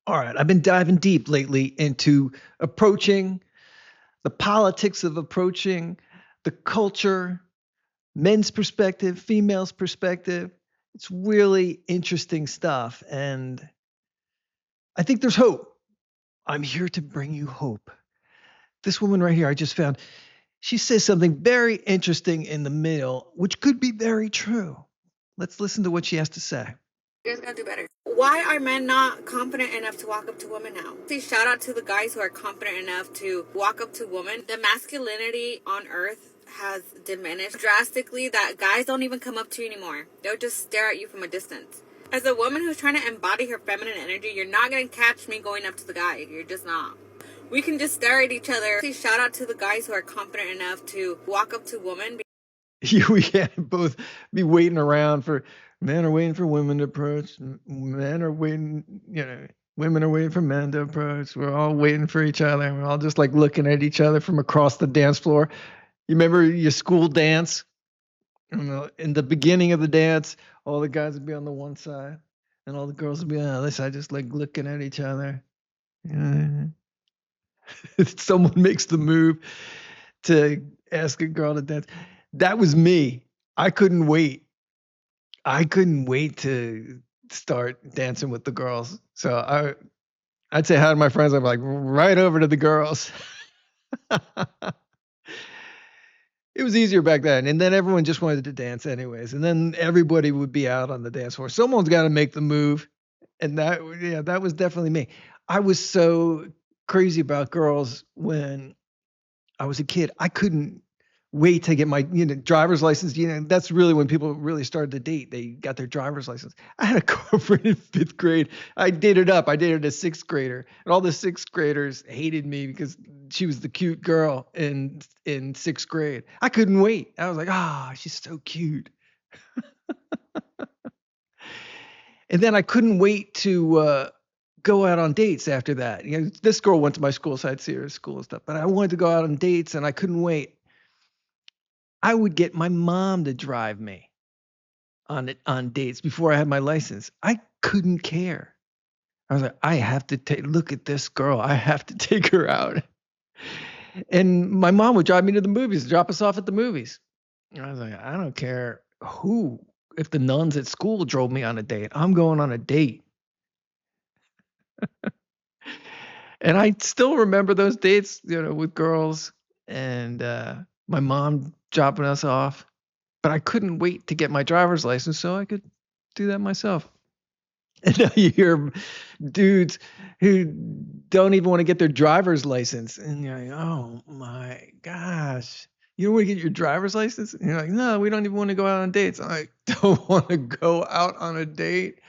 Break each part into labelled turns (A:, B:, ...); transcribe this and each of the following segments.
A: All right, I've been diving deep lately into approaching, the politics of approaching, the culture, men's perspective, females' perspective. It's really interesting stuff. And I think there's hope. I'm here to bring you hope. This woman right here, I just found, she says something very interesting in the middle, which could be very true. Let's listen to what she has to say.
B: You guys gotta do better. Why are men not confident enough to walk up to women now? Say shout out to the guys who are confident enough to walk up to women. The masculinity on earth has diminished drastically that guys don't even come up to you anymore. They'll just stare at you from a distance. As a woman who's trying to embody her feminine energy, you're not gonna catch me going up to the guy. You're just not. We can just stare at each other. Say shout out to the guys who are confident enough to walk up to women.
A: We can't both be waiting around for men are waiting for women to approach. Men are waiting, women are waiting for men to approach. We're all waiting for each other. We're all just like looking at each other from across the dance floor. You remember your school dance? In the beginning of the dance, all the guys would be on the one side and all the girls would be on the other side, just like looking at each other. Someone makes the move to ask a girl to dance. That was me. I couldn't wait. I couldn't wait to start dancing with the girls. So I'd say hi to my friends. I'm like right over to the girls. It was easier back then. And then everyone just wanted to dance anyways. And then everybody would be out on the dance floor. Someone's got to make the move. And that was definitely me. I was so crazy about girls when I was a kid. I couldn't wait to get my driver's license. That's really when people really started to date. They got their driver's license. I had a girlfriend in 5th grade. I dated up. I dated a 6th grader, and all the 6th graders hated me because she was the cute girl in 6th grade. I couldn't wait. I was like, she's so cute. And then I couldn't wait to go out on dates after that. This girl went to my school, so I'd see her at school and stuff. But I wanted to go out on dates, and I couldn't wait. I would get my mom to drive me on dates before I had my license. I couldn't care. I was like, I have to look at this girl. I have to take her out. And my mom would drive me to the movies, drop us off at the movies. And I was like, I don't care if the nuns at school drove me on a date. I'm going on a date. And I still remember those dates, with girls and my mom dropping us off. But I couldn't wait to get my driver's license so I could do that myself. And now you hear dudes who don't even want to get their driver's license. And you're like, oh my gosh. You don't want to get your driver's license? And you're like, no, we don't even want to go out on dates. I don't want to go out on a date.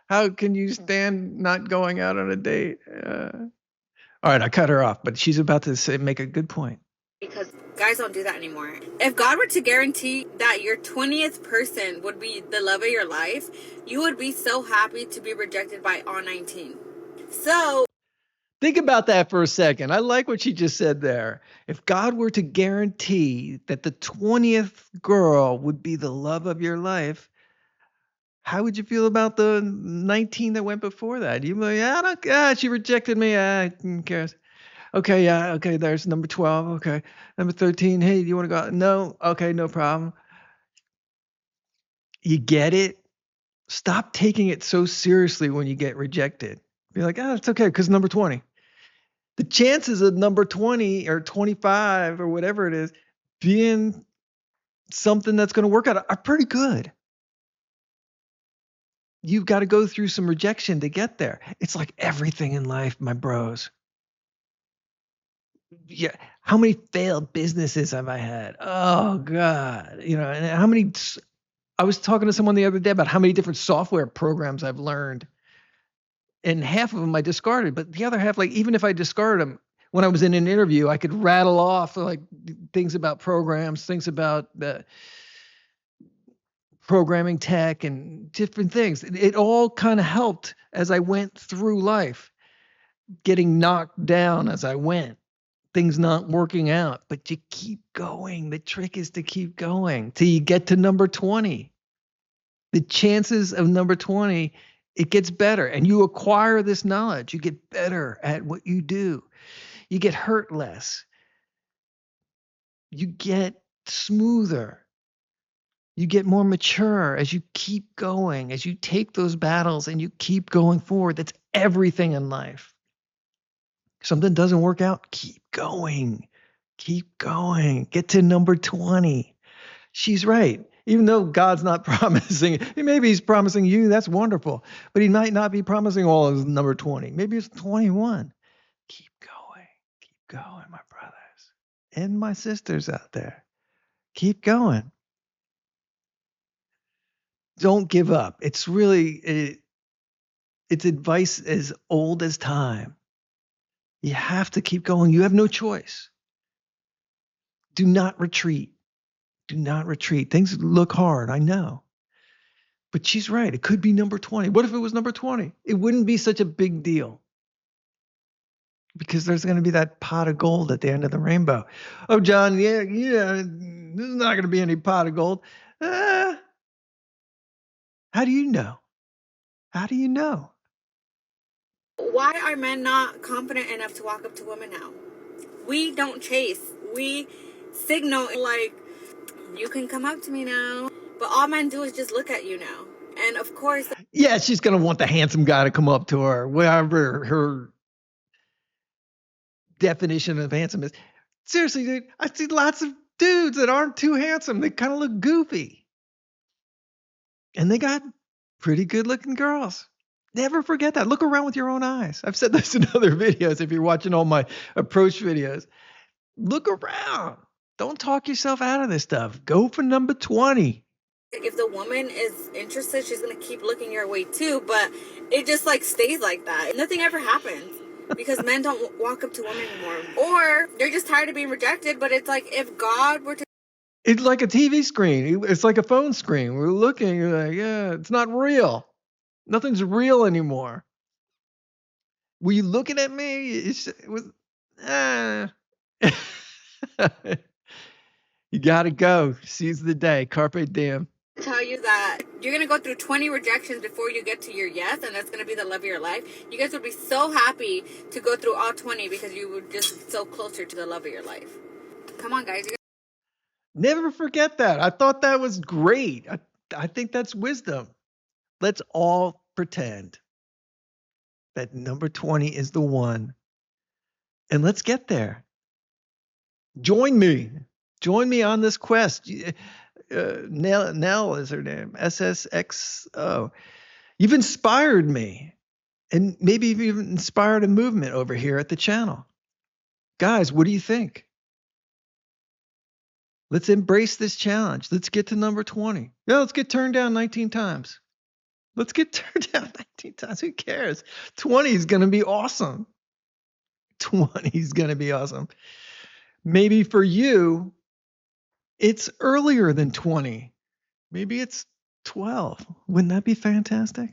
A: How can you stand not going out on a date? All right, I cut her off, but she's about to make a good point.
B: Because guys don't do that anymore. If God were to guarantee that your 20th person would be the love of your life, you would be so happy to be rejected by all 19. So
A: think about that for a second. I like what she just said there. If God were to guarantee that the 20th girl would be the love of your life, how would you feel about the 19 that went before that? You'd be like, she rejected me. Who cares? Okay, yeah, okay, there's number 12. Okay. Number 13. Hey, do you want to go out? No. Okay, no problem. You get it? Stop taking it so seriously when you get rejected. Be like, it's okay, because number 20. The chances of number 20 or 25 or whatever it is being something that's going to work out are pretty good. You've got to go through some rejection to get there. It's like everything in life, my bros. Yeah. How many failed businesses have I had? Oh God. And how many, I was talking to someone the other day about how many different software programs I've learned. And half of them I discarded, but the other half, like even if I discarded them, when I was in an interview, I could rattle off like things about programs, things about the programming tech and different things. It all kind of helped as I went through life, getting knocked down as I went, things not working out, but you keep going. The trick is to keep going till you get to number 20. The chances of number 20 It gets better, and you acquire this knowledge. You get better at what you do. You get hurt less. You get smoother. You get more mature as you keep going, as you take those battles and you keep going forward. That's everything in life. Something doesn't work out, keep going. Keep going. Get to number 20. She's right. Even though God's not promising, maybe he's promising you, that's wonderful. But he might not be promising all of number 20. Maybe it's 21. Keep going. Keep going, my brothers and my sisters out there. Keep going. Don't give up. It's really, it's advice as old as time. You have to keep going. You have no choice. Do not retreat. Do not retreat. Things look hard, I know. But she's right. It could be number 20. What if it was number 20? It wouldn't be such a big deal because there's going to be that pot of gold at the end of the rainbow. Oh, John, yeah, there's not going to be any pot of gold. How do you know? How do you know?
B: Why are men not confident enough to walk up to women now? We don't chase. We signal like, you can come up to me now. But all men do is just look at you now. And of course,
A: yeah, she's going to want the handsome guy to come up to her, whatever her definition of handsome is. Seriously, dude, I see lots of dudes that aren't too handsome. They kind of look goofy. And they got pretty good looking girls. Never forget that. Look around with your own eyes. I've said this in other videos. If you're watching all my approach videos, look around. Don't talk yourself out of this stuff. Go for number 20.
B: If the woman is interested, she's going to keep looking your way too. But it just like stays like that. Nothing ever happens because men don't walk up to women anymore. Or they're just tired of being rejected. But it's like if God were to...
A: It's like a TV screen. It's like a phone screen. We're looking, you're like, yeah, it's not real. Nothing's real anymore. Were you looking at me? It was, You got to go. Seize the day. Carpe diem.
B: Tell you that you're going to go through 20 rejections before you get to your yes, and that's going to be the love of your life. You guys would be so happy to go through all 20 because you were just so closer to the love of your life. Come on, guys.
A: Never forget that. I thought that was great. I think that's wisdom. Let's all pretend that number 20 is the one. And let's get there. Join me. Join me on this quest. Nell is her name. SSXO. You've inspired me. And maybe you've even inspired a movement over here at the channel. Guys, what do you think? Let's embrace this challenge. Let's get to number 20. Yeah, let's get turned down 19 times. Let's get turned down 19 times. Who cares? 20 is going to be awesome. 20 is going to be awesome. Maybe for you, it's earlier than 20. Maybe it's 12. Wouldn't that be fantastic?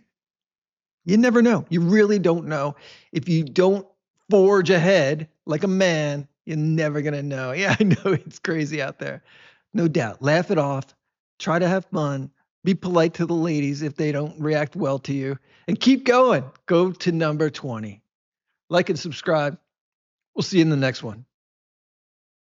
A: You never know. You really don't know. If you don't forge ahead like a man, you're never going to know. Yeah, I know it's crazy out there. No doubt. Laugh it off. Try to have fun. Be polite to the ladies if they don't react well to you. And keep going. Go to number 20. Like and subscribe. We'll see you in the next one.